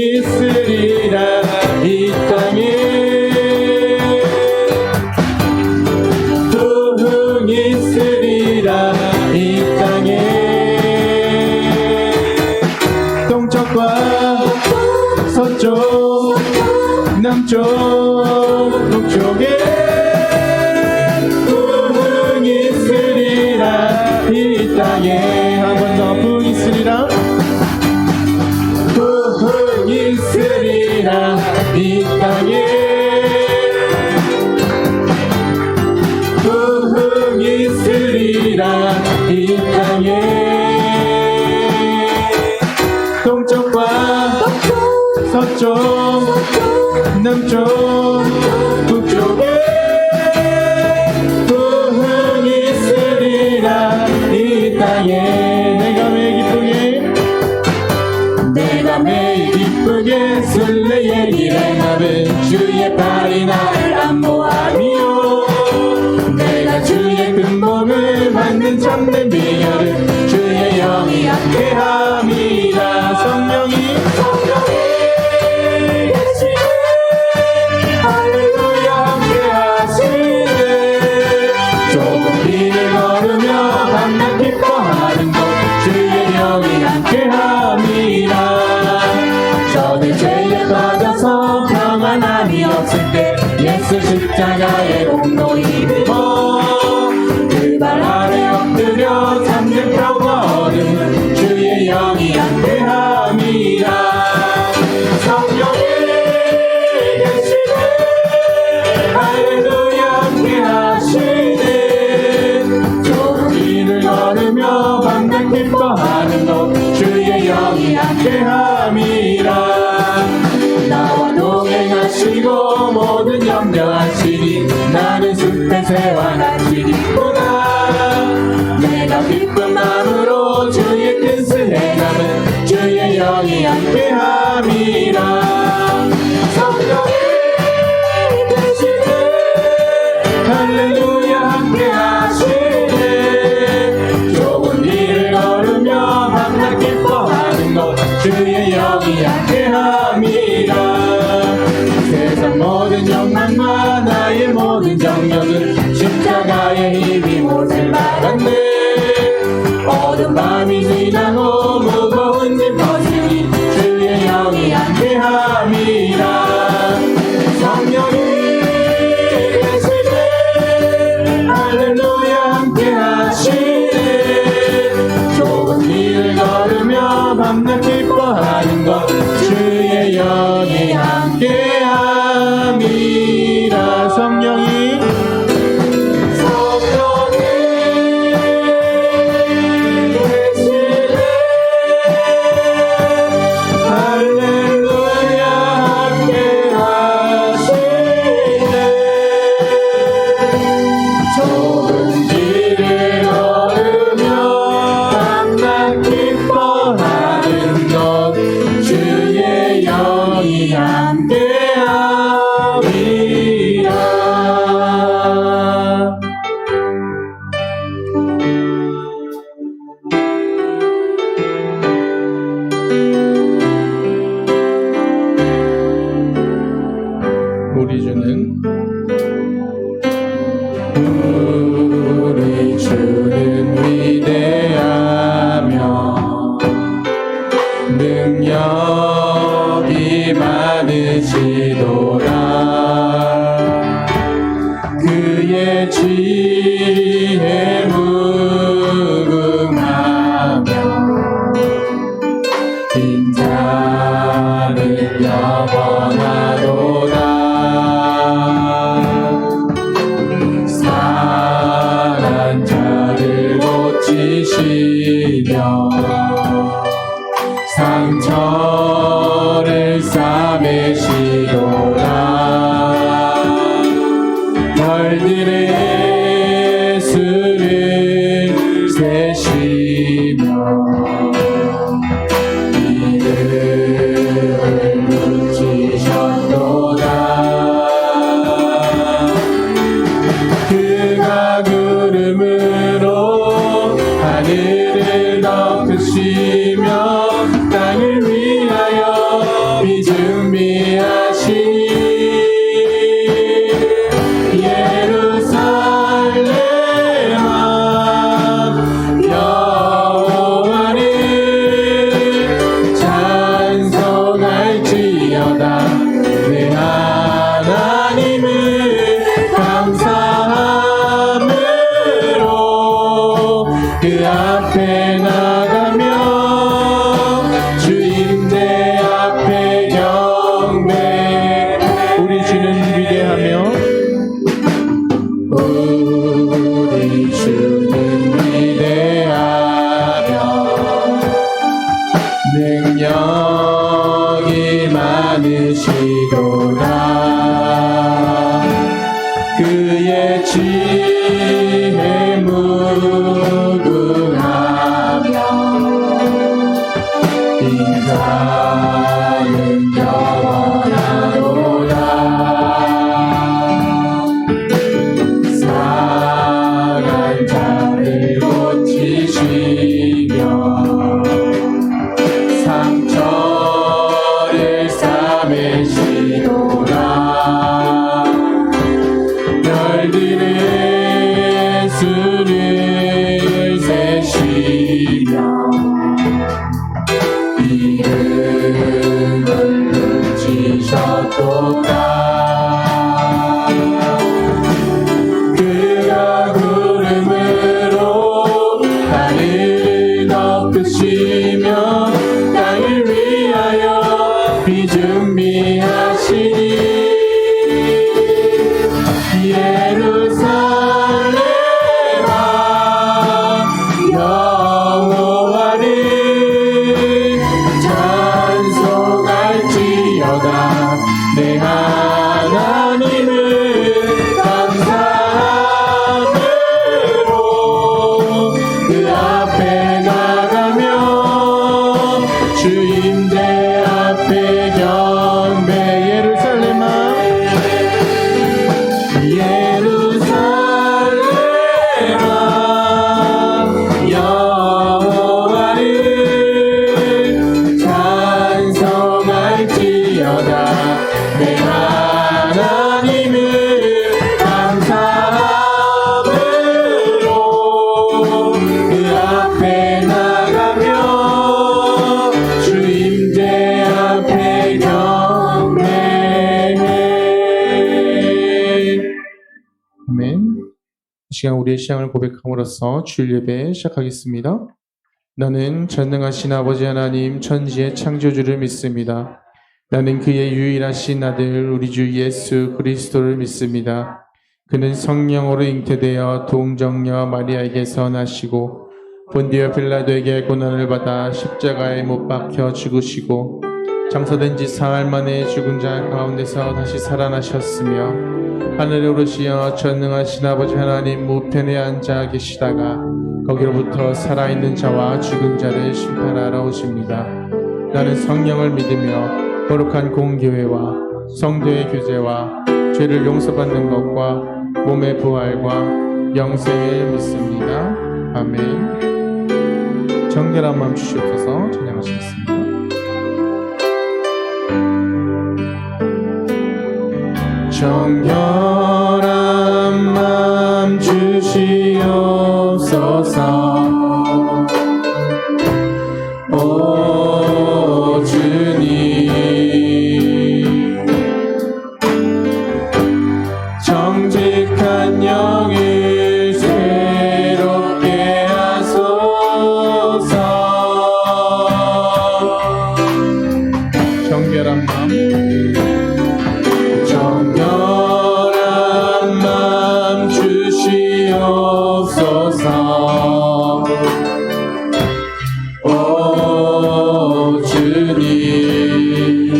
있으리라 이 땅에 부흥 있으리라 이 땅에 동쪽과 서쪽 남쪽 북쪽에 부흥 있으리라 이 땅에 한 번 더 부흥 있으리라 부흥 있으리라 이 땅에 부흥 있으리라 이 땅에 동쪽과 서쪽 남쪽 북쪽에 부흥 있으리라 이 땅에 내가 매일 기쁘게 술래의 길에 나는 주의 팔이 나를 안보하며 내가 주의 큰 몸을 받는 참된 비결은 주의 영이 함께함이라 성령이 계시네 할렐루야 함께하시네 좁은 길을 걸으며 밤낮 기뻐하는 것 주의 영이 함께함이라 저는 죄에 빠져서 평안함이 없을 때 예수 십자가의 공로 입으며 그 발 아래 엎드려 참된 평화 얻으면 주의 영이 함께함이라 성령이 계시네 할렐루야 함께하시네 좁은 길을 걸으며 밤낮 기뻐하는 것 주의 영이 함께함이라 나와 동행하시고 모든 염려하시니 나는 숲의 새와 같이 기쁘다 내가 기쁜 마음으로 주의 뜻을 행하면 주의 영이 함께함이라 성령이 계시네 할렐루야 함께하시네 좁은 길을 걸으며 밤낮 기뻐하는 것 주의 영이 함께함이라 세상 모든 욕망과 나의 모든 정력은 십자가의 힘이 못을 막았네 어두운 밤이 지나고 무거운 짐 벗으니 주의 영이 함께함이라 성령이 계시네 할렐루야 함께하시네 좁은 길을 걸으며 밤낮 기뻐하는 것 주의 영이 함께함이라 성령이 계시네 할렐루야 함께하시네 좁은 길을 걸으며 밤낮 기뻐하는 것 주의 영이 함께함이라 우리 주는 위대하며 능력이 많으시도다 그의 지혜 무궁하며 인자는 영원하도다 상한 자를 고치시며 상처를 싸매시도다 벌들의 수를 세시며 이름을 붙이셨도다 그가 구름으로 하늘을 덮으시며 땅을 위하여 주임대 앞에 경배 우리 주는 위대하며 우리 주는 위대하며 능력이 많으시도다 그의 지혜 무궁하며 인자는 영원하도다 상한 자를 고치시며 상처를 싸매시도다 별들의 수를 세시며 이름을 붙이셨도다 그가 구름으로 하늘을 덮으시며 땅을 위하여 비 준비하시니 예루살렘아 여호와를 찬송할지어다 내 하나님을 감사함으로 그 앞에 나가며 주임대 앞에 경배 예루살렘아 여호와를 찬송할지어다 내 하나님을 감사함으로 그 앞에 나가며 주임대 앞에 경배해 아멘. 이 시간 우리의 신앙을 고백함으로써 주일 예배 시작하겠습니다. 나는 전능하신 아버지 하나님 천지의 창조주를 믿습니다. 나는 그의 유일하신 아들 우리 주 예수 그리스도를 믿습니다. 그는 성령으로 잉태되어 동정녀 마리아에게서 나시고 본디오 빌라도에게 고난을 받아 십자가에 못 박혀 죽으시고 장사된 지 사흘 만에 죽은 자 가운데서 다시 살아나셨으며 하늘에 오르시어 전능하신 아버지 하나님 우편에 앉아 계시다가 거기로부터 살아있는 자와 죽은 자를 심판하러 오십니다. 나는 성령을 믿으며 거룩한 공교회와 성도의 교제와 죄를 용서받는 것과 몸의 부활과 영생을 믿습니다. 아멘. 정결한 마음 주시옵소서. 찬양하시겠습니다. 정결한 마음 주시옵소서. 오 주님 정직한 영을 새롭게 하소서. 정결한 마음 주시옵소서. 오 주님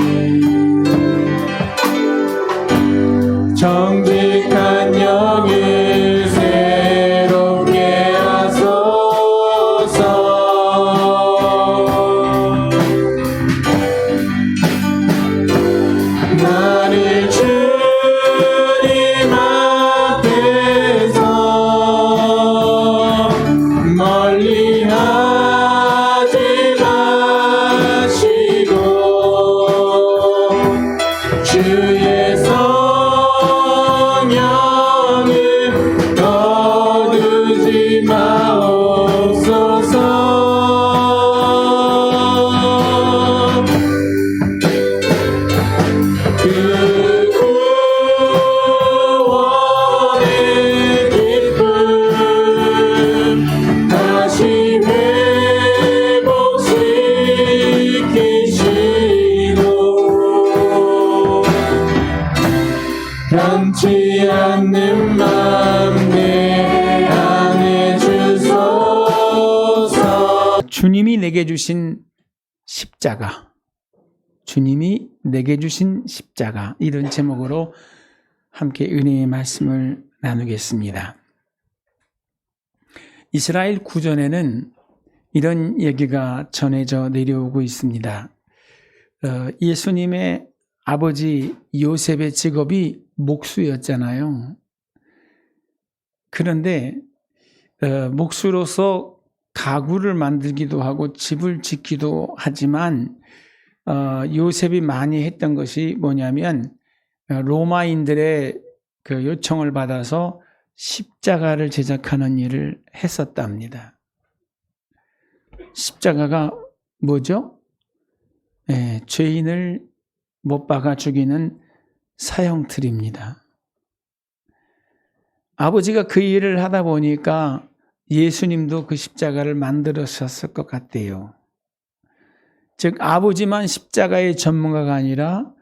정직한 영을 새롭게 하소서. 나를 주님 앞에서 멀리 하지 마시고 내게 주신 십자가, 주님이 내게 주신 십자가, 이런 제목으로 함께 은혜의 말씀을 나누겠습니다. 이스라엘 구전에는 이런 얘기가 전해져 내려오고 있습니다. 예수님의 아버지 요셉의 직업이 목수였잖아요. 그런데 목수로서 가구를 만들기도 하고 집을 짓기도 하지만 요셉이 많이 했던 것이 뭐냐면 로마인들의 그 요청을 받아서 십자가를 제작하는 일을 했었답니다. 십자가가 뭐죠? 죄인을 못 박아 죽이는 사형틀입니다. 아버지가 그 일을 하다 보니까 예수님도 그 십자가를 만들으셨을 것 같대요. 즉 아버지만 십자가의 전문가가 아니라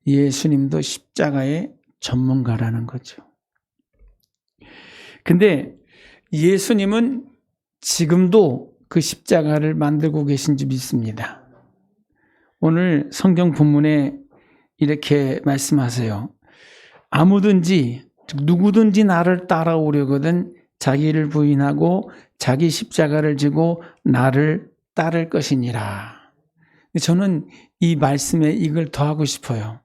예수님도 십자가의 전문가라는 거죠. 근데 예수님은 지금도 그 십자가를 만들고 계신 줄 믿습니다. 오늘 성경 본문에 이렇게 말씀하세요. 아무든지 누구든지 나를 따라오려거든 자기를 부인하고 자기 십자가를 지고 나를 따를 것이니라. 저는 이 말씀에 이걸 더하고 싶어요.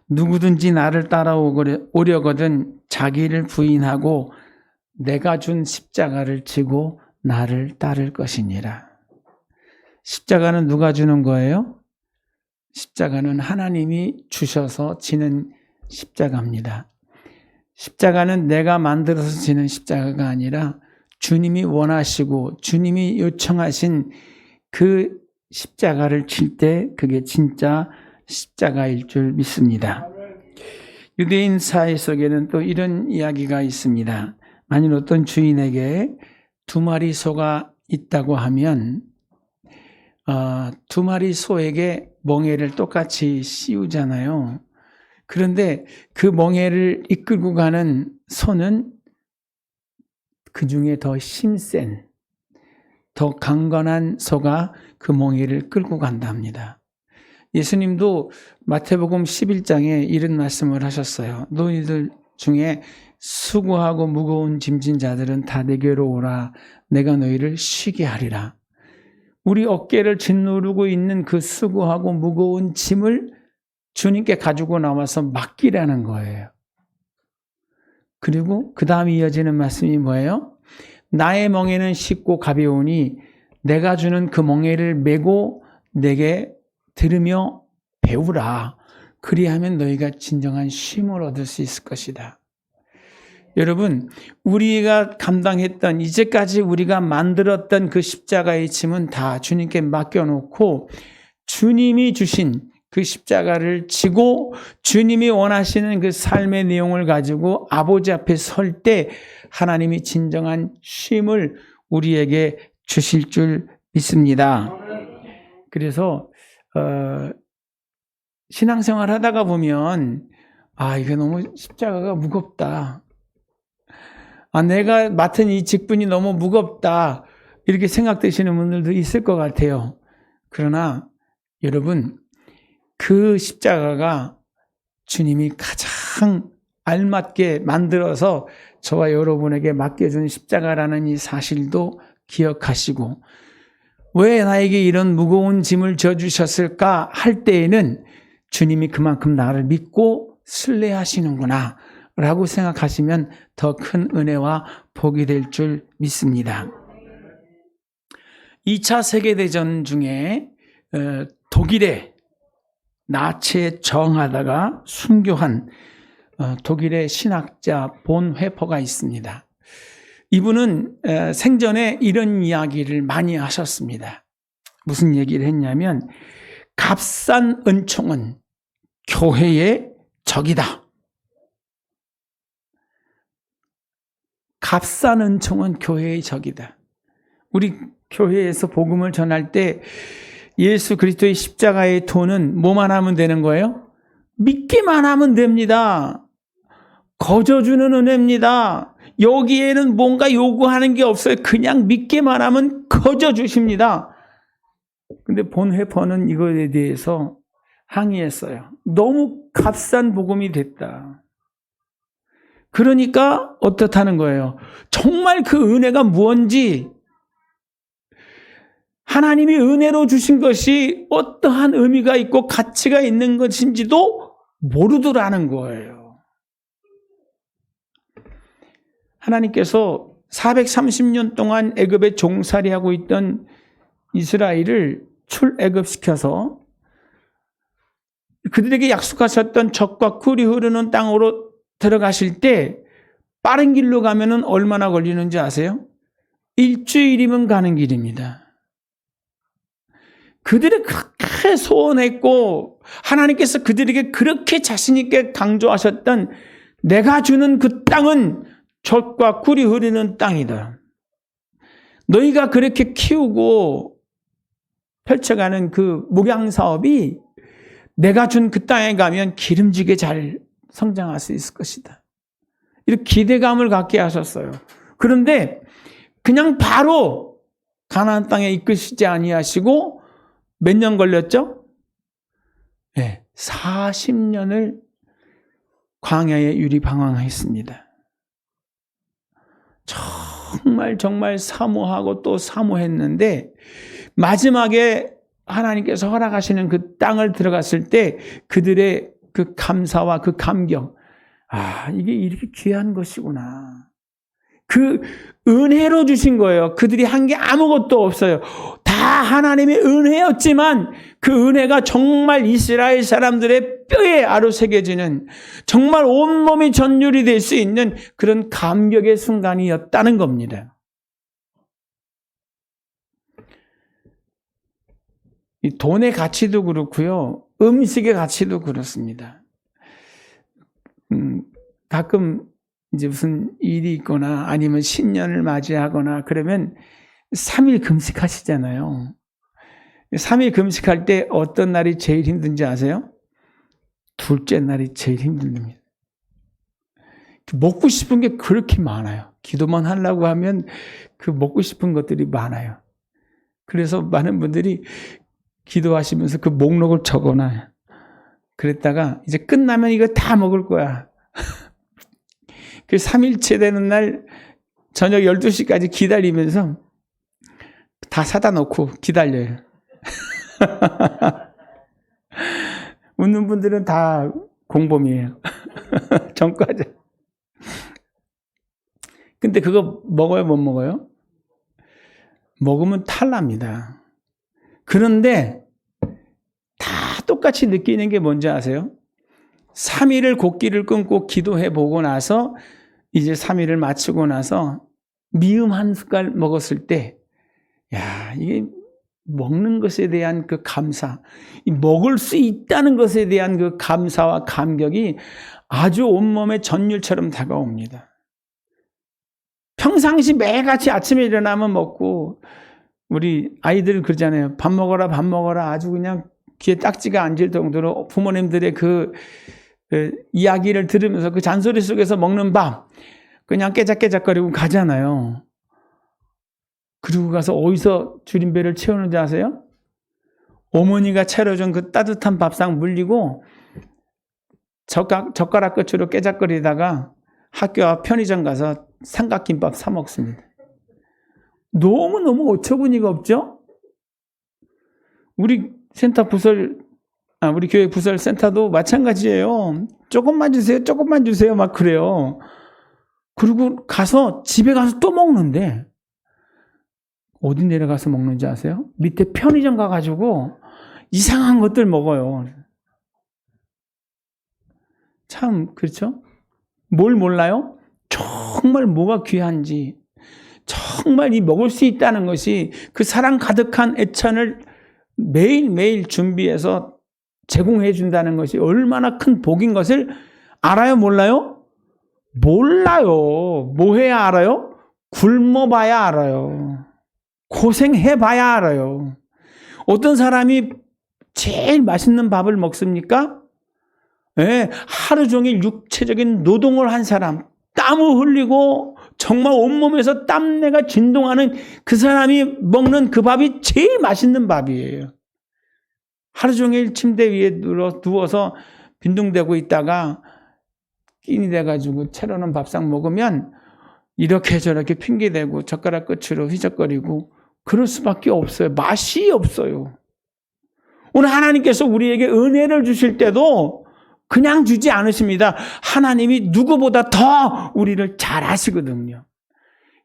누구든지 나를 따라오려거든 자기를 부인하고 내가 준 십자가를 지고 나를 따를 것이니라. 십자가는 누가 주는 거예요? 십자가는 하나님이 주셔서 지는 십자가입니다. 십자가는 내가 만들어서 지는 십자가가 아니라 주님이 원하시고 주님이 요청하신 그 십자가를 칠 때 그게 진짜 십자가일 줄 믿습니다. 유대인 사회 속에는 또 이런 이야기가 있습니다. 만일 어떤 주인에게 2마리 소가 있다고 하면 2마리 소에게 멍에를 똑같이 씌우잖아요. 그런데 그 멍에를 이끌고 가는 소는 그 중에 더 힘센, 더 강건한 소가 그 멍에를 끌고 간답니다. 예수님도 마태복음 11장에 이런 말씀을 하셨어요. 너희들 중에 수고하고 무거운 짐진 자들은 다 내게로 오라. 내가 너희를 쉬게 하리라. 우리 어깨를 짓누르고 있는 그 수고하고 무거운 짐을 주님께 가지고 나와서 맡기라는 거예요. 그리고 그 다음에 이어지는 말씀이 뭐예요? 나의 멍에는 쉽고 가벼우니 내가 주는 그 멍에를 메고 내게 들으며 배우라. 그리하면 너희가 진정한 쉼을 얻을 수 있을 것이다. 여러분, 우리가 감당했던 이제까지 우리가 만들었던 그 십자가의 짐은 다 주님께 맡겨놓고 주님이 주신 그 십자가를 지고 주님이 원하시는 그 삶의 내용을 가지고 아버지 앞에 설 때 하나님이 진정한 쉼을 우리에게 주실 줄 믿습니다. 그래서 신앙생활 하다가 보면 이게 너무 십자가가 무겁다. 내가 맡은 이 직분이 너무 무겁다. 이렇게 생각되시는 분들도 있을 것 같아요. 그러나 여러분, 그 십자가가 주님이 가장 알맞게 만들어서 저와 여러분에게 맡겨준 십자가라는 이 사실도 기억하시고, 왜 나에게 이런 무거운 짐을 져주셨을까 할 때에는 주님이 그만큼 나를 믿고 신뢰하시는구나 라고 생각하시면 더 큰 은혜와 복이 될 줄 믿습니다. 2차 세계대전 중에 독일에 나치에 저항하다가 순교한 독일의 신학자 본 회퍼가 있습니다. 이분은 생전에 이런 이야기를 많이 하셨습니다. 무슨 얘기를 했냐면 값싼 은총은 교회의 적이다. 값싼 은총은 교회의 적이다. 우리 교회에서 복음을 전할 때 예수 그리스도의 십자가의 도는 뭐만 하면 되는 거예요? 믿기만 하면 됩니다. 거저주는 은혜입니다. 여기에는 뭔가 요구하는 게 없어요. 그냥 믿기만 하면 거저주십니다. 근데 본회퍼는 이거에 대해서 항의했어요. 너무 값싼 복음이 됐다. 그러니까 어떻다는 거예요. 정말 그 은혜가 무언지, 하나님이 은혜로 주신 것이 어떠한 의미가 있고 가치가 있는 것인지도 모르더라는 거예요. 하나님께서 430년 동안 애굽에 종살이하고 있던 이스라엘을 출애굽시켜서 그들에게 약속하셨던 젖과 꿀이 흐르는 땅으로 들어가실 때 빠른 길로 가면은 얼마나 걸리는지 아세요? 일주일이면 가는 길입니다. 그들이 그렇게 소원했고 하나님께서 그들에게 그렇게 자신 있게 강조하셨던 내가 주는 그 땅은 젖과 꿀이 흐르는 땅이다. 너희가 그렇게 키우고 펼쳐가는 그 목양 사업이 내가 준 그 땅에 가면 기름지게 잘 성장할 수 있을 것이다. 이렇게 기대감을 갖게 하셨어요. 그런데 그냥 바로 가나안 땅에 이끄시지 아니하시고 몇 년 걸렸죠? 네, 40년을 광야에 유리방황했습니다. 정말 사모하고 또 사모했는데 마지막에 하나님께서 허락하시는 그 땅을 들어갔을 때 그들의 그 감사와 그 감격, 이게 이렇게 귀한 것이구나. 그 은혜로 주신 거예요. 그들이 한 게 아무것도 없어요. 다 하나님의 은혜였지만 그 은혜가 정말 이스라엘 사람들의 뼈에 아로새겨지는, 정말 온몸이 전율이 될 수 있는 그런 감격의 순간이었다는 겁니다. 이 돈의 가치도 그렇고요. 음식의 가치도 그렇습니다. 가끔 이제 무슨 일이 있거나 아니면 신년을 맞이하거나 그러면 3일 금식하시잖아요. 3일 금식할 때 어떤 날이 제일 힘든지 아세요? 둘째 날이 제일 힘듭니다. 먹고 싶은 게 그렇게 많아요. 기도만 하려고 하면 그 먹고 싶은 것들이 많아요. 그래서 많은 분들이 기도하시면서 그 목록을 적어놔요. 그랬다가 이제 끝나면 이거 다 먹을 거야. 그 3일째 되는 날 저녁 12시까지 기다리면서 다 사다 놓고 기다려요. 웃는 분들은 다 공범이에요. 전과자. 근데 그거 먹어요, 못 먹어요? 먹으면 탈납니다. 그런데 다 똑같이 느끼는 게 뭔지 아세요? 3일을 곡기를 끊고 기도해 보고 나서 이제 3일을 마치고 나서 미음 한 숟갈 먹었을 때, 이게 먹는 것에 대한 그 감사, 먹을 수 있다는 것에 대한 그 감사와 감격이 아주 온몸에 전율처럼 다가옵니다. 평상시 매일같이 아침에 일어나면 먹고, 우리 아이들 그러잖아요. 밥 먹어라, 밥 먹어라. 아주 그냥 귀에 딱지가 앉을 정도로 부모님들의 그 이야기를 들으면서 그 잔소리 속에서 먹는 밥, 그냥 깨작깨작거리고 가잖아요. 그리고 가서 어디서 줄임배를 채우는지 아세요? 어머니가 차려준 그 따뜻한 밥상 물리고 젓가락 끝으로 깨작거리다가 학교 앞 편의점 가서 삼각김밥 사 먹습니다. 너무너무 어처구니가 없죠? 우리 센터 부설, 우리 교회 부설 센터도 마찬가지예요. 조금만 주세요, 조금만 주세요, 막 그래요. 그리고 가서, 집에 가서 또 먹는데, 어디 내려가서 먹는지 아세요? 밑에 편의점 가가지고 이상한 것들 먹어요. 참, 그렇죠? 뭘 몰라요? 정말 뭐가 귀한지, 정말 이 먹을 수 있다는 것이 그 사랑 가득한 애찬을 매일매일 준비해서 제공해 준다는 것이 얼마나 큰 복인 것을 알아요, 몰라요? 몰라요. 뭐 해야 알아요? 굶어봐야 알아요. 고생해봐야 알아요. 어떤 사람이 제일 맛있는 밥을 먹습니까? 하루 종일 육체적인 노동을 한 사람, 땀을 흘리고 정말 온몸에서 땀내가 진동하는 그 사람이 먹는 그 밥이 제일 맛있는 밥이에요. 하루 종일 침대 위에 누워서 빈둥대고 있다가 끼니 돼가지고 채로는 밥상 먹으면 이렇게 저렇게 핑계대고 젓가락 끝으로 휘적거리고 그럴 수밖에 없어요. 맛이 없어요. 오늘 하나님께서 우리에게 은혜를 주실 때도 그냥 주지 않으십니다. 하나님이 누구보다 더 우리를 잘 아시거든요.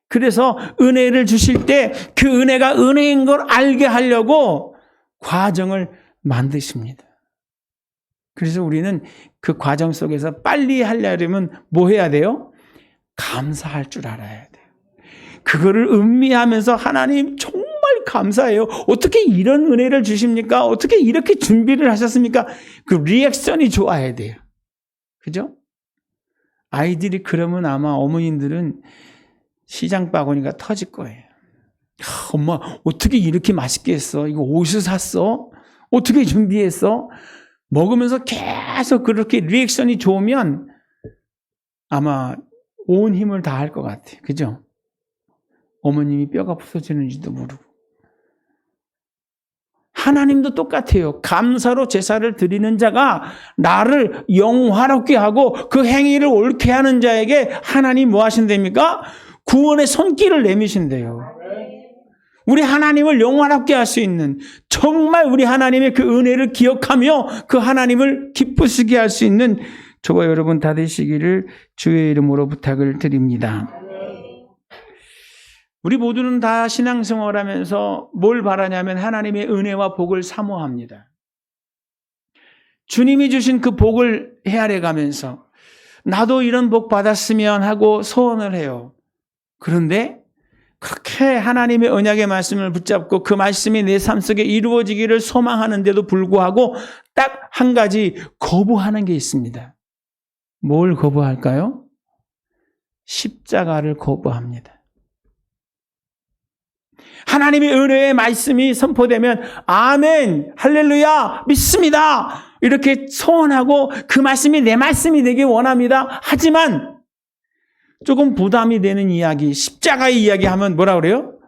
그래서 은혜를 주실 때 그 은혜가 은혜인 걸 알게 하려고 과정을 만드십니다. 그래서 우리는 그 과정 속에서 빨리 하려면 뭐 해야 돼요? 감사할 줄 알아야 돼요. 그거를 음미하면서 하나님 정말 감사해요. 어떻게 이런 은혜를 주십니까? 어떻게 이렇게 준비를 하셨습니까? 그 리액션이 좋아야 돼요. 그죠? 아이들이 그러면 아마 어머님들은 시장 바구니가 터질 거예요. 엄마 어떻게 이렇게 맛있게 했어? 이거 어디서 샀어? 어떻게 준비했어? 먹으면서 계속 그렇게 리액션이 좋으면 아마 온 힘을 다할 것 같아요. 그죠? 어머님이 뼈가 부서지는지도 모르고. 하나님도 똑같아요. 감사로 제사를 드리는 자가 나를 영화롭게 하고 그 행위를 옳게 하는 자에게 하나님 뭐 하신답니까? 구원의 손길을 내미신대요. 우리 하나님을 영화롭게 할 수 있는, 정말 우리 하나님의 그 은혜를 기억하며 그 하나님을 기쁘시게 할 수 있는 저와 여러분 다 되시기를 주의 이름으로 부탁을 드립니다. 우리 모두는 다 신앙생활하면서 뭘 바라냐면 하나님의 은혜와 복을 사모합니다. 주님이 주신 그 복을 헤아려 가면서 나도 이런 복 받았으면 하고 소원을 해요. 그런데 그렇게 하나님의 언약의 말씀을 붙잡고 그 말씀이 내 삶 속에 이루어지기를 소망하는데도 불구하고 딱 한 가지 거부하는 게 있습니다. 뭘 거부할까요? 십자가를 거부합니다. 하나님의 은혜의 말씀이 선포되면 아멘, 할렐루야, 믿습니다. 이렇게 소원하고 그 말씀이 내 말씀이 되길 원합니다. 하지만 조금 부담이 되는 이야기, 십자가의 이야기 하면 뭐라 그래요?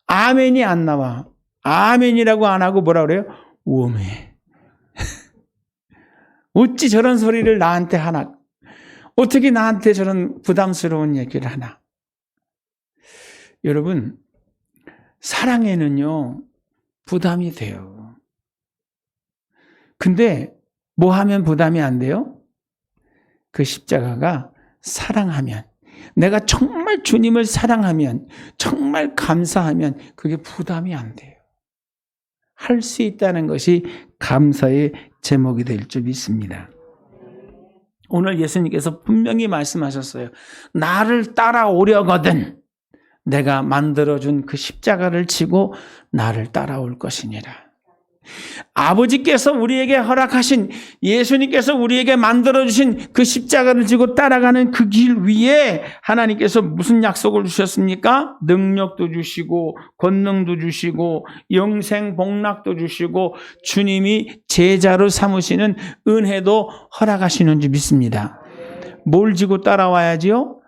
아멘이 안 나와. 아멘이라고 안 하고 뭐라 그래요? 우음해. 어찌 저런 소리를 나한테 하나? 어떻게 나한테 저런 부담스러운 얘기를 하나? 여러분, 사랑에는요, 부담이 돼요. 근데 뭐 하면 부담이 안 돼요? 그 십자가가 사랑하면, 내가 정말 주님을 사랑하면, 정말 감사하면 그게 부담이 안 돼요. 할 수 있다는 것이 감사의 제목이 될 줄 믿습니다. 오늘 예수님께서 분명히 말씀하셨어요. 나를 따라오려거든 내가 만들어준 그 십자가를 지고 나를 따라올 것이니라. 아버지께서 우리에게 허락하신, 예수님께서 우리에게 만들어주신 그 십자가를 지고 따라가는 그 길 위에 하나님께서 무슨 약속을 주셨습니까? 능력도 주시고 권능도 주시고 영생 복락도 주시고 주님이 제자로 삼으시는 은혜도 허락하시는 줄 믿습니다. 뭘 지고 따라와야지요?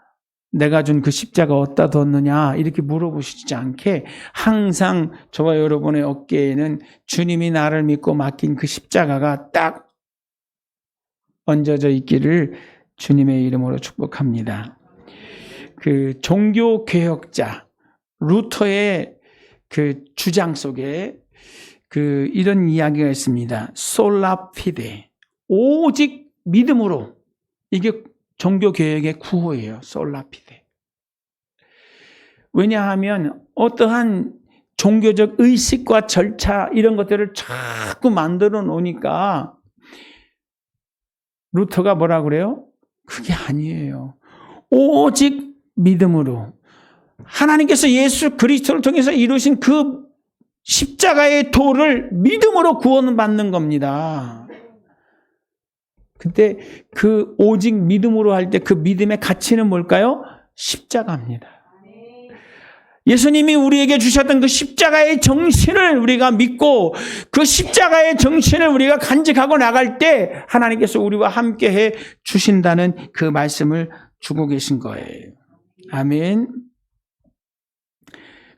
내가 준 그 십자가 어디다 뒀느냐 이렇게 물어보시지 않게 항상 저와 여러분의 어깨에는 주님이 나를 믿고 맡긴 그 십자가가 딱 얹어져 있기를 주님의 이름으로 축복합니다. 그 종교개혁자 루터의 그 주장 속에 그 이런 이야기가 있습니다. 솔라 피데, 오직 믿음으로. 이게 종교개혁의 구호예요. 솔라피데. 왜냐하면 어떠한 종교적 의식과 절차 이런 것들을 자꾸 만들어 놓으니까 루터가 뭐라 그래요? 그게 아니에요. 오직 믿음으로. 하나님께서 예수 그리스도를 통해서 이루신 그 십자가의 도를 믿음으로 구원을 받는 겁니다. 근데 그 오직 믿음으로 할 때 그 믿음의 가치는 뭘까요? 십자가입니다. 예수님이 우리에게 주셨던 그 십자가의 정신을 우리가 믿고 그 십자가의 정신을 우리가 간직하고 나갈 때 하나님께서 우리와 함께해 주신다는 그 말씀을 주고 계신 거예요. 아멘.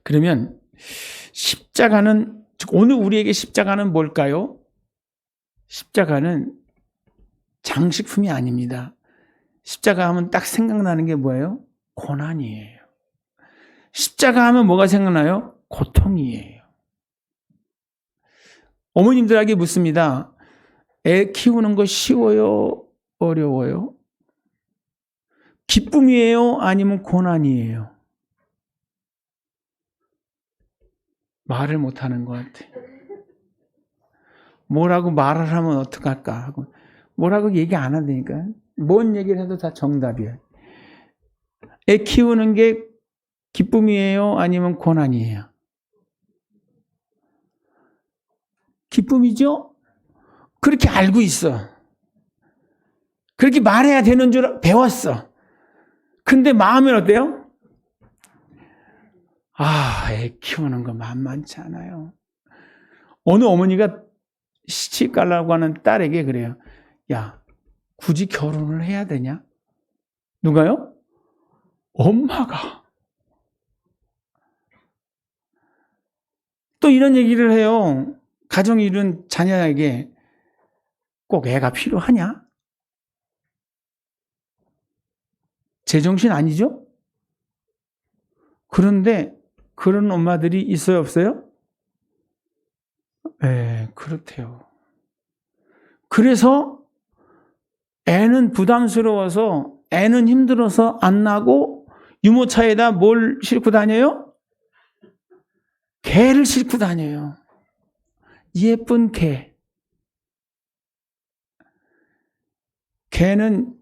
그러면 십자가는, 오늘 우리에게 십자가는 뭘까요? 십자가는 장식품이 아닙니다. 십자가 하면 딱 생각나는 게 뭐예요? 고난이에요. 십자가 하면 뭐가 생각나요? 고통이에요. 어머님들에게 묻습니다. 애 키우는 거 쉬워요? 어려워요? 기쁨이에요? 아니면 고난이에요? 말을 못하는 것 같아요. 뭐라고 말을 하면 어떡할까 하고 뭐라고 얘기 안 한다니까. 뭔 얘기를 해도 다 정답이에요. 애 키우는 게 기쁨이에요? 아니면 고난이에요? 기쁨이죠? 그렇게 알고 있어. 그렇게 말해야 되는 줄 배웠어. 근데 마음은 어때요? 애 키우는 거 만만치 않아요. 어느 어머니가 시집 가려고 하는 딸에게 그래요. 야, 굳이 결혼을 해야 되냐? 누가요? 엄마가. 또 이런 얘기를 해요. 가정 이룬 자녀에게 꼭 애가 필요하냐? 제정신 아니죠? 그런데 그런 엄마들이 있어요, 없어요? 네, 그렇대요. 그래서 애는 부담스러워서, 애는 힘들어서 안 나고 유모차에다 뭘 싣고 다녀요? 개를 싣고 다녀요. 예쁜 개. 개는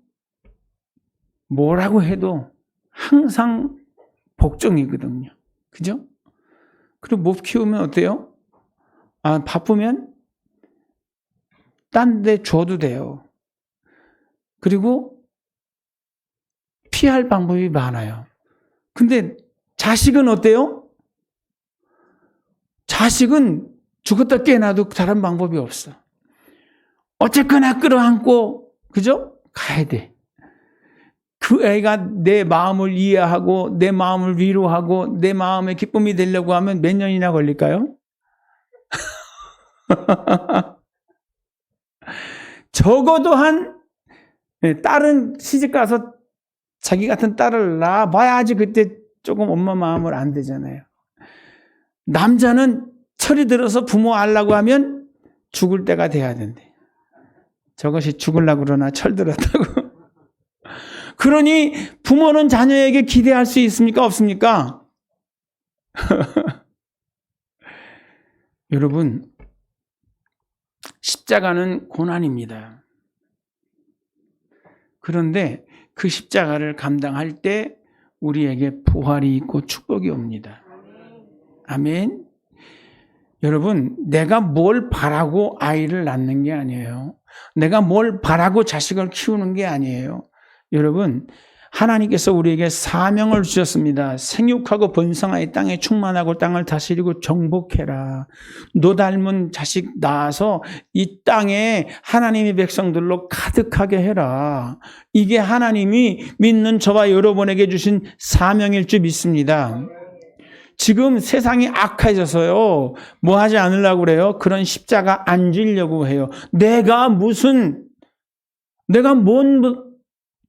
뭐라고 해도 항상 복종이거든요. 그죠? 그리고 못 키우면 어때요? 바쁘면 딴 데 줘도 돼요. 그리고 피할 방법이 많아요. 근데 자식은 어때요? 자식은 죽었다 깨어나도 다른 방법이 없어. 어쨌거나 끌어안고, 그죠? 가야 돼. 그 애가 내 마음을 이해하고 내 마음을 위로하고 내 마음의 기쁨이 되려고 하면 몇 년이나 걸릴까요? 적어도 딸은 시집가서 자기 같은 딸을 낳아봐야지 그때 조금 엄마 마음을 안 되잖아요. 남자는 철이 들어서 부모 알라고 하면 죽을 때가 돼야 된대. 저것이 죽으려고 그러나 철 들었다고. 그러니 부모는 자녀에게 기대할 수 있습니까? 없습니까? 여러분, 십자가는 고난입니다. 그런데 그 십자가를 감당할 때 우리에게 부활이 있고 축복이 옵니다. 아멘. 여러분, 내가 뭘 바라고 아이를 낳는 게 아니에요. 내가 뭘 바라고 자식을 키우는 게 아니에요. 여러분, 하나님께서 우리에게 사명을 주셨습니다. 생육하고 번성하여 땅에 충만하고 땅을 다스리고 정복해라. 너 닮은 자식 낳아서 이 땅에 하나님의 백성들로 가득하게 해라. 이게 하나님이 믿는 저와 여러분에게 주신 사명일 줄 믿습니다. 지금 세상이 악해져서요. 뭐 하지 않으려고 그래요? 그런 십자가 안 지려고 해요. 내가 뭔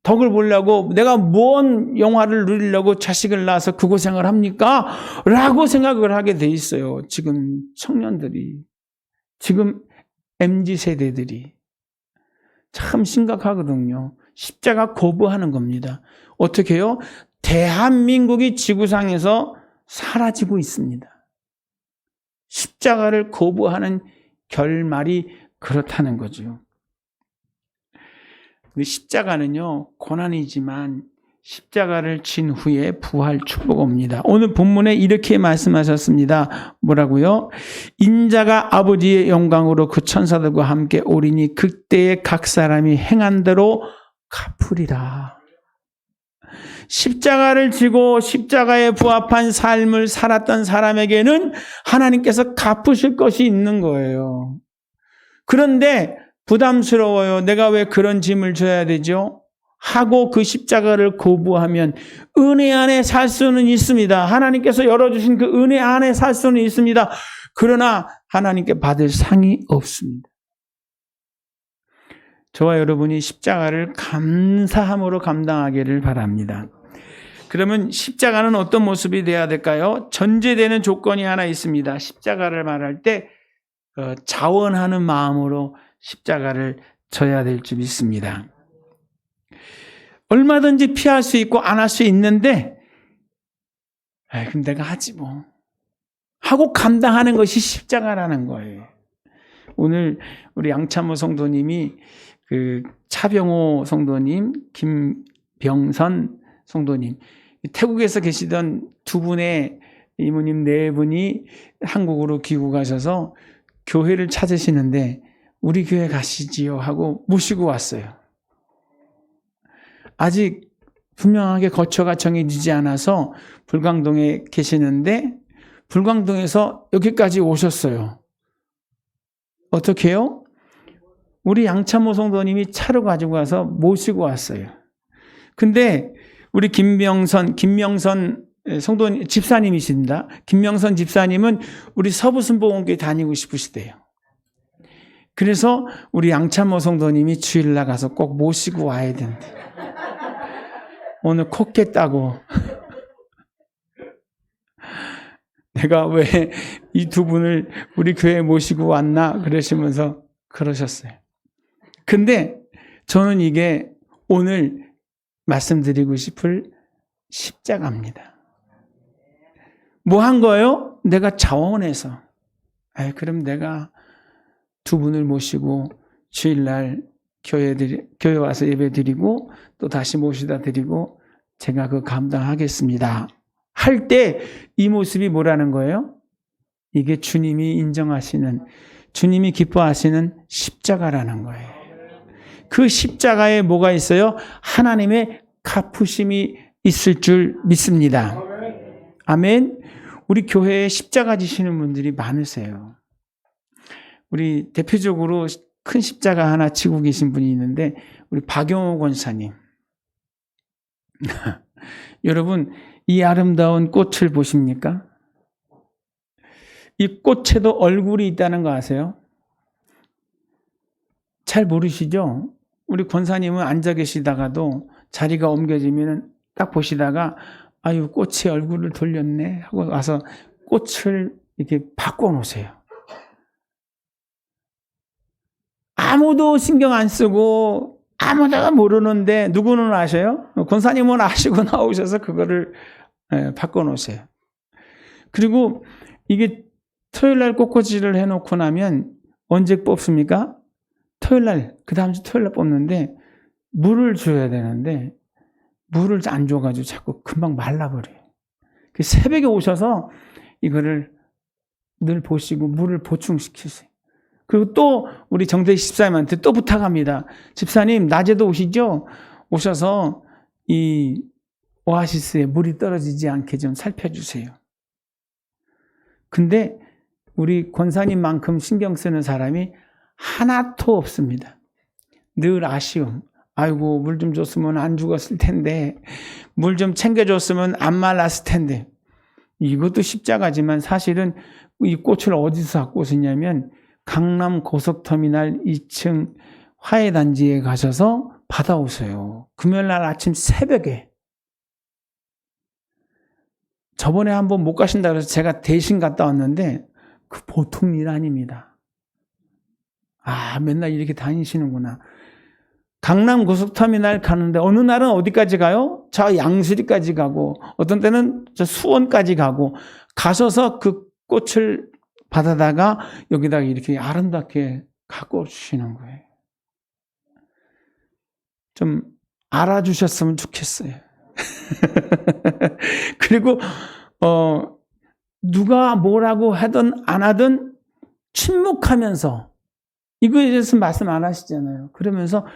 덕을 보려고, 내가 뭔 영화를 누리려고 자식을 낳아서 그 고생을 합니까? 라고 생각을 하게 돼 있어요. 지금 청년들이, 지금 MZ세대들이. 참 심각하거든요. 십자가 거부하는 겁니다. 어떻게 해요? 대한민국이 지구상에서 사라지고 있습니다. 십자가를 거부하는 결말이 그렇다는 거죠. 십자가는요, 고난이지만 십자가를 진 후에 부활 축복 옵니다. 오늘 본문에 이렇게 말씀하셨습니다. 뭐라고요? 인자가 아버지의 영광으로 그 천사들과 함께 오리니 그때에 각 사람이 행한 대로 갚으리라. 십자가를 지고 십자가에 부합한 삶을 살았던 사람에게는 하나님께서 갚으실 것이 있는 거예요. 그런데 부담스러워요. 내가 왜 그런 짐을 져야 되죠? 하고 그 십자가를 거부하면 은혜 안에 살 수는 있습니다. 하나님께서 열어주신 그 은혜 안에 살 수는 있습니다. 그러나 하나님께 받을 상이 없습니다. 저와 여러분이 십자가를 감사함으로 감당하기를 바랍니다. 그러면 십자가는 어떤 모습이 돼야 될까요? 전제되는 조건이 하나 있습니다. 십자가를 말할 때 자원하는 마음으로 십자가를 져야 될 줄 믿습니다. 얼마든지 피할 수 있고 안 할 수 있는데 그럼 내가 하지 뭐 하고 감당하는 것이 십자가라는 거예요. 오늘 우리 양참호 성도님이 그 차병호 성도님, 김병선 성도님, 태국에서 계시던 두 분의 이모님 네 분이 한국으로 귀국하셔서 교회를 찾으시는데 우리 교회 가시지요 하고 모시고 왔어요. 아직 분명하게 거처가 정해지지 않아서 불광동에 계시는데 불광동에서 여기까지 오셨어요. 어떻게 해요? 우리 양참호 성도님이 차로 가지고 가서 모시고 왔어요. 근데 우리 김명선 성도님, 집사님이십니다. 김명선 집사님은 우리 서부순복음교회 다니고 싶으시대요. 그래서 우리 양참호 성도님이 주일날 가서 꼭 모시고 와야 된대. 오늘 코 깼다고. 내가 왜 이 두 분을 우리 교회에 모시고 왔나 그러시면서 그러셨어요. 근데 저는 이게 오늘 말씀드리고 싶을 십자가입니다. 뭐 한 거예요? 내가 자원해서. 그럼 내가 두 분을 모시고 주일날 교회 와서 예배 드리고 또 다시 모시다 드리고 제가 그 감당하겠습니다. 할 때 이 모습이 뭐라는 거예요? 이게 주님이 인정하시는, 주님이 기뻐하시는 십자가라는 거예요. 그 십자가에 뭐가 있어요? 하나님의 갚으심이 있을 줄 믿습니다. 아멘. 우리 교회에 십자가 지시는 분들이 많으세요. 우리 대표적으로 큰 십자가 하나 지고 계신 분이 있는데 우리 박영호 권사님. 여러분 이 아름다운 꽃을 보십니까? 이 꽃에도 얼굴이 있다는 거 아세요? 잘 모르시죠? 우리 권사님은 앉아 계시다가도 자리가 옮겨지면 딱 보시다가 아유 꽃에 얼굴을 돌렸네 하고 와서 꽃을 이렇게 바꿔놓으세요. 아무도 신경 안 쓰고 아무도 모르는데 누구는 아셔요? 권사님은 아시고 나오셔서 그거를 바꿔놓으세요. 그리고 이게 토요일날 꽃꽂이를 해놓고 나면 언제 뽑습니까? 토요일날, 그 다음 주 토요일날 뽑는데 물을 줘야 되는데 물을 안 줘가지고 자꾸 금방 말라버려요. 새벽에 오셔서 이거를 늘 보시고 물을 보충시키세요. 그리고 또 우리 정대희 집사님한테 또 부탁합니다. 집사님 낮에도 오시죠? 오셔서 이 오아시스에 물이 떨어지지 않게 좀 살펴주세요. 근데 우리 권사님만큼 신경 쓰는 사람이 하나도 없습니다. 늘 아쉬움. 아이고 물 좀 줬으면 안 죽었을 텐데, 물 좀 챙겨줬으면 안 말랐을 텐데. 이것도 십자가지만 사실은 이 꽃을 어디서 갖고 오셨냐면 강남 고속터미널 2층 화훼단지에 가셔서 받아오세요. 금요일날 아침 새벽에. 저번에 한번 못 가신다 그래서 제가 대신 갔다 왔는데 그 보통 일 아닙니다. 맨날 이렇게 다니시는구나. 강남 고속터미널 가는데 어느 날은 어디까지 가요? 저 양수리까지 가고 어떤 때는 저 수원까지 가고 가셔서 그 꽃을 받아다가 여기다가 이렇게 아름답게 갖고 주시는 거예요. 좀 알아주셨으면 좋겠어요. 그리고 누가 뭐라고 하든 안 하든 침묵하면서 이거에 대해서 말씀 안 하시잖아요. 그러면서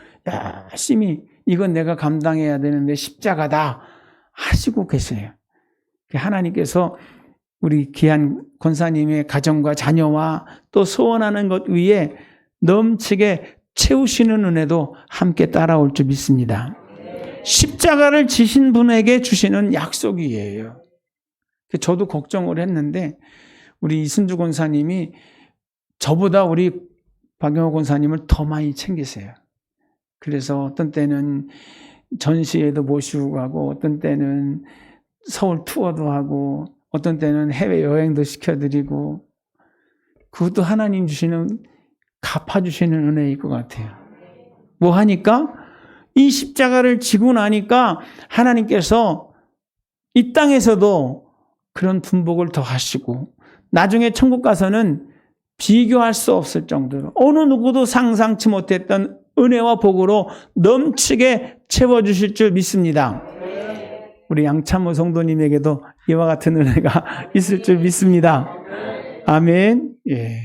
열심히 이건 내가 감당해야 되는데 십자가다 하시고 계세요. 하나님께서 우리 귀한 권사님의 가정과 자녀와 또 소원하는 것 위에 넘치게 채우시는 은혜도 함께 따라올 줄 믿습니다. 십자가를 지신 분에게 주시는 약속이에요. 저도 걱정을 했는데 우리 이순주 권사님이 저보다 우리 박영호 권사님을 더 많이 챙기세요. 그래서 어떤 때는 전시회도 모시고 가고 어떤 때는 서울 투어도 하고 어떤 때는 해외여행도 시켜드리고 그것도 하나님 주시는 갚아주시는 은혜일 것 같아요. 뭐 하니까 이 십자가를 지고 나니까 하나님께서 이 땅에서도 그런 분복을 더 하시고 나중에 천국 가서는 비교할 수 없을 정도로 어느 누구도 상상치 못했던 은혜와 복으로 넘치게 채워주실 줄 믿습니다. 우리 양참호 성도님에게도 이와 같은 은혜가 있을 줄 믿습니다. 아멘. 예,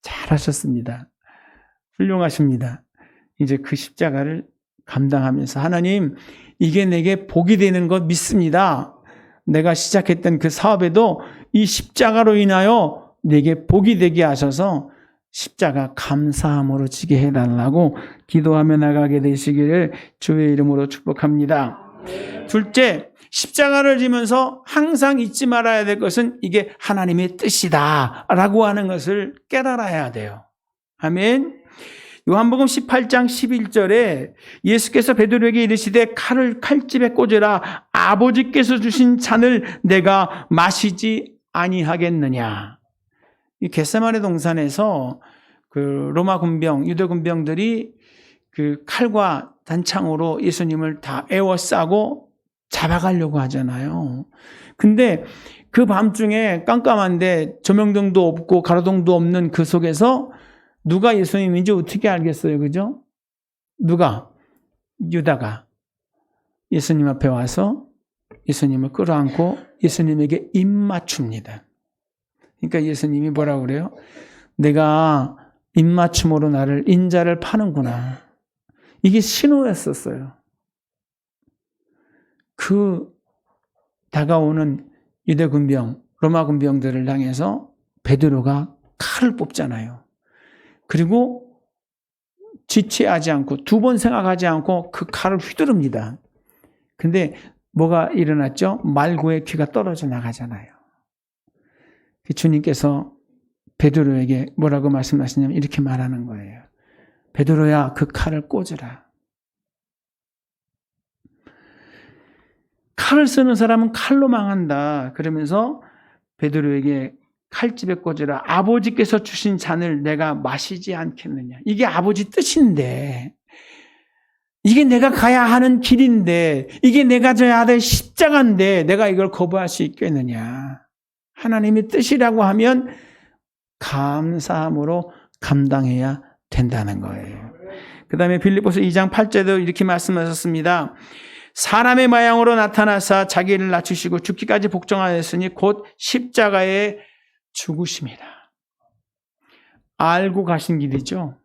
잘하셨습니다. 훌륭하십니다. 이제 그 십자가를 감당하면서 하나님 이게 내게 복이 되는 것 믿습니다. 내가 시작했던 그 사업에도 이 십자가로 인하여 내게 복이 되게 하셔서 십자가 감사함으로 지게 해달라고 기도하며 나가게 되시기를 주의 이름으로 축복합니다. 둘째, 십자가를 지면서 항상 잊지 말아야 될 것은 이게 하나님의 뜻이다 라고 하는 것을 깨달아야 돼요. 아멘. 요한복음 18장 11절에 예수께서 베드로에게 이르시되 칼을 칼집에 꽂으라. 아버지께서 주신 잔을 내가 마시지 아니하겠느냐. 이 겟세마네 동산에서 그 로마 군병, 유대 군병들이 그 칼과 단창으로 예수님을 다 에워싸고 잡아가려고 하잖아요. 근데 그 밤중에 깜깜한데 조명등도 없고 가로등도 없는 그 속에서 누가 예수님인지 어떻게 알겠어요? 그죠? 누가? 유다가 예수님 앞에 와서 예수님을 끌어안고 예수님에게 입맞춥니다. 그러니까 예수님이 뭐라고 그래요? 내가 입맞춤으로 나를 인자를 파는구나. 이게 신호였었어요. 그 다가오는 유대 군병, 로마 군병들을 향해서 베드로가 칼을 뽑잖아요. 그리고 지체하지 않고 두 번 생각하지 않고 그 칼을 휘두릅니다. 근데 뭐가 일어났죠? 말고의 귀가 떨어져 나가잖아요. 주님께서 베드로에게 뭐라고 말씀하시냐면 이렇게 말하는 거예요. 베드로야, 그 칼을 꽂으라. 칼을 쓰는 사람은 칼로 망한다. 그러면서 베드로에게 칼집에 꽂으라. 아버지께서 주신 잔을 내가 마시지 않겠느냐. 이게 아버지 뜻인데, 이게 내가 가야 하는 길인데, 이게 내가 져야 될 십자가인데 내가 이걸 거부할 수 있겠느냐. 하나님의 뜻이라고 하면 감사함으로 감당해야 된다는 거예요. 그 다음에 빌립보서 2장 8절에도 이렇게 말씀하셨습니다. 사람의 모양으로 나타나사 자기를 낮추시고 죽기까지 복종하였으니 곧 십자가에 죽으심이라. 알고 가신 길이죠.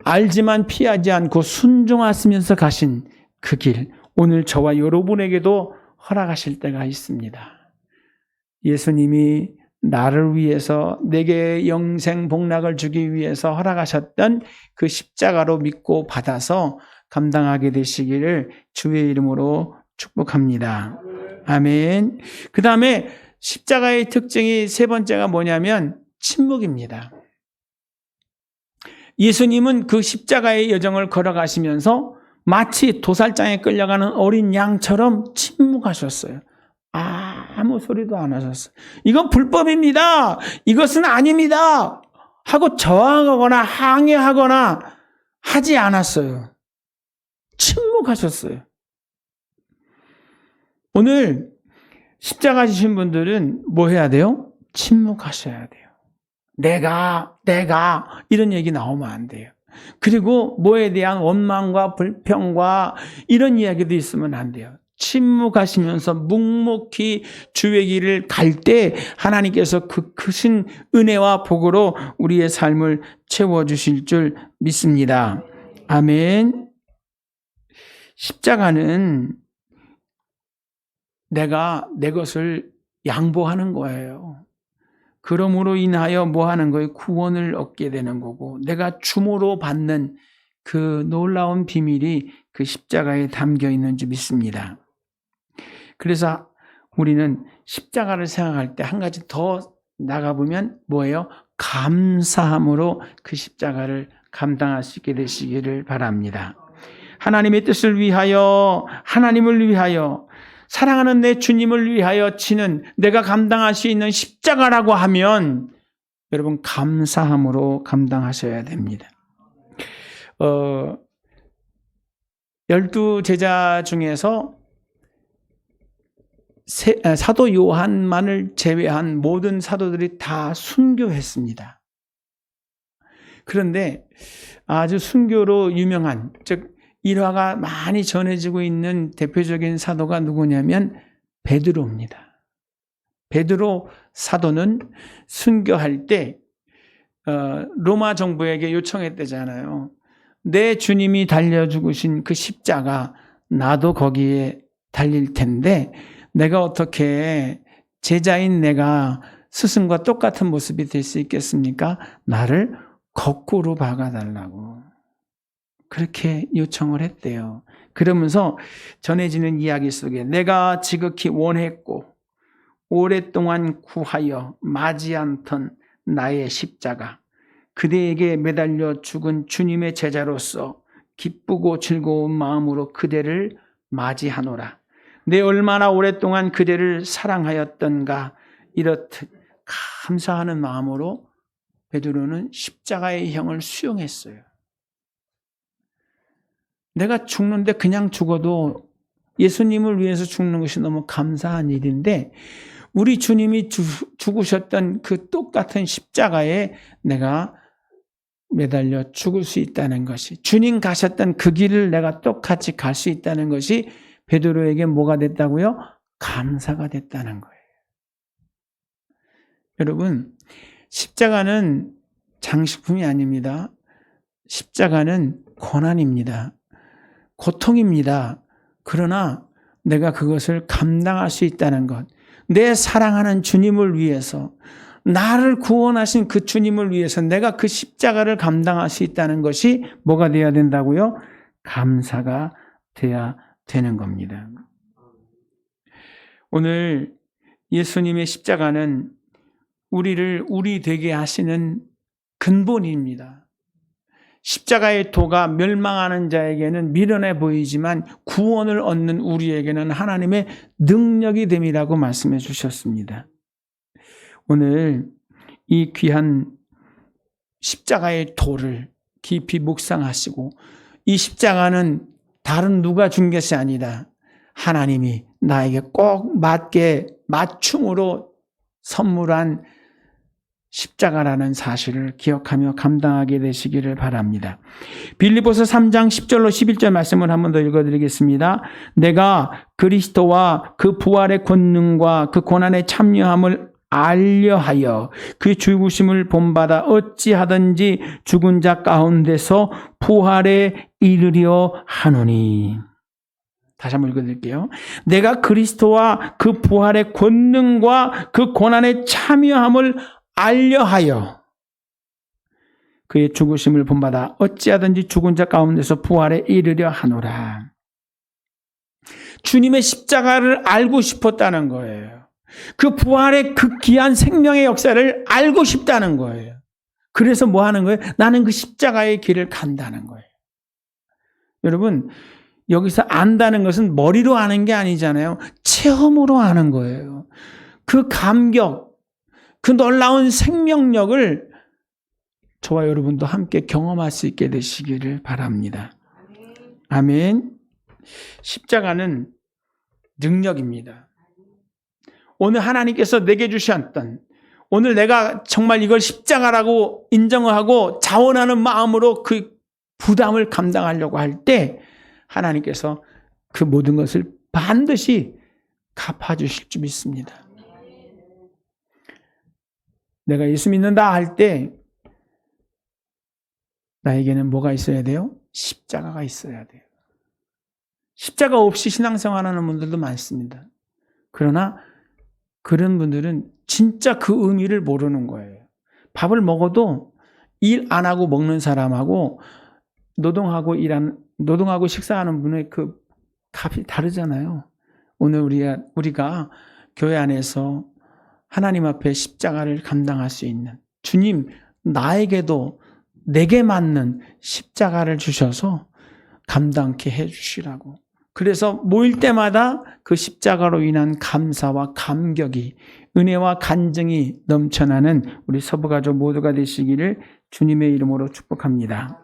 알지만 피하지 않고 순종하시면서 가신 그 길, 오늘 저와 여러분에게도 허락하실 때가 있습니다. 예수님이 나를 위해서 내게 영생 복락을 주기 위해서 허락하셨던 그 십자가로 믿고 받아서 감당하게 되시기를 주의 이름으로 축복합니다. 아멘. 그 다음에 십자가의 특징이 세 번째가 뭐냐면 침묵입니다. 예수님은 그 십자가의 여정을 걸어가시면서 마치 도살장에 끌려가는 어린 양처럼 침묵하셨어요. 아무 소리도 안 하셨어요. 이건 불법입니다. 이것은 아닙니다. 하고 저항하거나 항의하거나 하지 않았어요. 침묵하셨어요. 오늘 십자가 지신 분들은 뭐 해야 돼요? 침묵하셔야 돼요. 내가 이런 얘기 나오면 안 돼요. 그리고 뭐에 대한 원망과 불평과 이런 이야기도 있으면 안 돼요. 침묵하시면서 묵묵히 주의 길을 갈 때 하나님께서 그 크신 은혜와 복으로 우리의 삶을 채워주실 줄 믿습니다. 아멘. 십자가는 내가 내 것을 양보하는 거예요. 그러므로 인하여 뭐 하는 거예요? 구원을 얻게 되는 거고 내가 주모로 받는 그 놀라운 비밀이 그 십자가에 담겨 있는 줄 믿습니다. 그래서 우리는 십자가를 생각할 때 한 가지 더 나가보면 뭐예요? 감사함으로 그 십자가를 감당할 수 있게 되시기를 바랍니다. 하나님의 뜻을 위하여, 하나님을 위하여, 사랑하는 내 주님을 위하여 치는 내가 감당할 수 있는 십자가라고 하면 여러분 감사함으로 감당하셔야 됩니다. 12제자 중에서 사도 요한만을 제외한 모든 사도들이 다 순교했습니다. 그런데 아주 순교로 유명한, 즉 일화가 많이 전해지고 있는 대표적인 사도가 누구냐면 베드로입니다. 베드로 사도는 순교할 때 로마 정부에게 요청했대잖아요. 내 주님이 달려 죽으신 그 십자가 나도 거기에 달릴 텐데 내가 어떻게 제자인 내가 스승과 똑같은 모습이 될 수 있겠습니까? 나를 거꾸로 박아달라고 그렇게 요청을 했대요. 그러면서 전해지는 이야기 속에 내가 지극히 원했고 오랫동안 구하여 맞이 않던 나의 십자가, 그대에게 매달려 죽은 주님의 제자로서 기쁘고 즐거운 마음으로 그대를 맞이하노라. 내 얼마나 오랫동안 그대를 사랑하였던가. 이렇듯 감사하는 마음으로 베드로는 십자가의 형을 수용했어요. 내가 죽는데 그냥 죽어도 예수님을 위해서 죽는 것이 너무 감사한 일인데 우리 주님이 죽으셨던 그 똑같은 십자가에 내가 매달려 죽을 수 있다는 것이, 주님 가셨던 그 길을 내가 똑같이 갈 수 있다는 것이 베드로에게 뭐가 됐다고요? 감사가 됐다는 거예요. 여러분, 십자가는 장식품이 아닙니다. 십자가는 고난입니다. 고통입니다. 그러나 내가 그것을 감당할 수 있다는 것, 내 사랑하는 주님을 위해서, 나를 구원하신 그 주님을 위해서 내가 그 십자가를 감당할 수 있다는 것이 뭐가 되어야 된다고요? 감사가 되어야 되는 겁니다. 오늘 예수님의 십자가는 우리를 우리 되게 하시는 근본입니다. 십자가의 도가 멸망하는 자에게는 미련해 보이지만 구원을 얻는 우리에게는 하나님의 능력이 됨이라고 말씀해 주셨습니다. 오늘 이 귀한 십자가의 도를 깊이 묵상하시고, 이 십자가는 다른 누가 준 것이 아니다. 하나님이 나에게 꼭 맞게 맞춤으로 선물한 십자가라는 사실을 기억하며 감당하게 되시기를 바랍니다. 빌립보서 3장 10절로 11절 말씀을 한 번 더 읽어드리겠습니다. 내가 그리스도와 그 부활의 권능과 그 고난의 참여함을 알려하여 그 죽으심을 본받아 어찌하든지 죽은 자 가운데서 부활에 이르려 하노니. 다시 한번 읽어드릴게요. 내가 그리스도와 그 부활의 권능과 그 고난의 참여함을 알려하여 그의 죽으심을 본받아 어찌하든지 죽은 자 가운데서 부활에 이르려 하노라. 주님의 십자가를 알고 싶었다는 거예요. 그 부활의 그 귀한 생명의 역사를 알고 싶다는 거예요. 그래서 뭐 하는 거예요? 나는 그 십자가의 길을 간다는 거예요. 여러분, 여기서 안다는 것은 머리로 아는 게 아니잖아요. 체험으로 아는 거예요. 그 감격, 그 놀라운 생명력을 저와 여러분도 함께 경험할 수 있게 되시기를 바랍니다. 아멘. 십자가는 능력입니다. 오늘 하나님께서 내게 주셨던, 오늘 내가 정말 이걸 십자가라고 인정하고 자원하는 마음으로 그 부담을 감당하려고 할 때 하나님께서 그 모든 것을 반드시 갚아주실 줄 믿습니다. 내가 예수 믿는다 할 때 나에게는 뭐가 있어야 돼요? 십자가가 있어야 돼요. 십자가 없이 신앙생활하는 분들도 많습니다. 그러나 그런 분들은 진짜 그 의미를 모르는 거예요. 밥을 먹어도 일 안 하고 먹는 사람하고 노동하고 식사하는 분의 그 값이 다르잖아요. 오늘 우리가 교회 안에서 하나님 앞에 십자가를 감당할 수 있는 주님, 나에게도 내게 맞는 십자가를 주셔서 감당케 해주시라고. 그래서 모일 때마다 그 십자가로 인한 감사와 감격이, 은혜와 간증이 넘쳐나는 우리 서부가족 모두가 되시기를 주님의 이름으로 축복합니다.